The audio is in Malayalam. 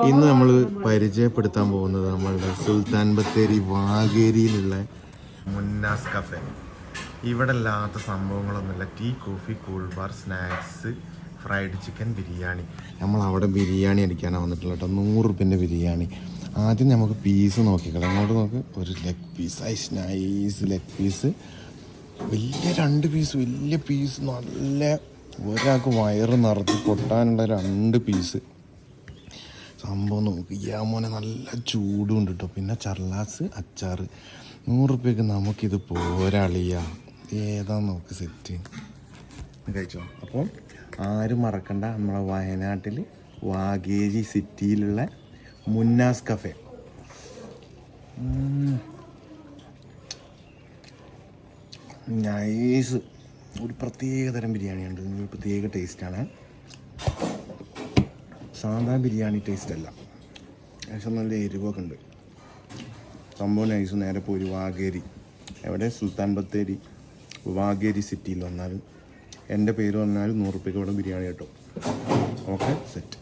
ഇന്ന് നമ്മൾ പരിചയപ്പെടുത്താൻ പോകുന്നത് നമ്മളുടെ സുൽത്താൻ ബത്തേരി വാഗേരിയിലുള്ള മുന്നാസ് കഫേ. ഇവിടെ ഇല്ലാത്ത സംഭവങ്ങളൊന്നുമില്ല. Tea, coffee, cool bar, snacks, fried chicken, biryani. നമ്മളവിടെ ബിരിയാണി അടിക്കാനാണ് വന്നിട്ടുള്ളത് കേട്ടോ. 100 രൂപേൻ്റെ ബിരിയാണി. ആദ്യം നമുക്ക് പീസ് നോക്കിക്കളാം. അങ്ങോട്ട് നോക്ക്. ഒരു leg piece, nice leg piece. വലിയ 2 പീസ്, വലിയ പീസ്. നല്ല ഒരാൾക്ക് വയറ് നിറച്ച് പൊട്ടാനുള്ള 2 പീസ്. സംഭവം നോക്ക്. മോനെ നല്ല ചൂടും ഉണ്ട് കേട്ടോ. പിന്നെ ചർലാസ്, അച്ചാർ. 100 രൂപയ്ക്ക് നമുക്കിത് പോരാളിയ. ഏതാ നോക്ക് സെറ്റ് കഴിച്ചോ. അപ്പോൾ ആരും മറക്കണ്ട, നമ്മളെ വയനാട്ടിൽ വാഗേരി സിറ്റിയിലുള്ള മുന്നാസ് കഫേ. നൈസ്. ഒരു പ്രത്യേക തരം ബിരിയാണിയുണ്ട്. ഒരു പ്രത്യേക ടേസ്റ്റാണ്. സാധാ ബിരിയാണി ടേസ്റ്റ് അല്ല. ഏകദേശം നല്ല എരിവൊക്കെ ഉണ്ട്. സംഭവം നൈസ്. നേരെ പോയി വാഗേരി, എവിടെ? സുൽത്താൻ ബത്തേരി വാഗേരി സിറ്റിയിൽ വന്നാലും എൻ്റെ പേര് വന്നാലും 100 രൂപയ്ക്ക് ഇവിടെ ബിരിയാണി കിട്ടും. Okay, set.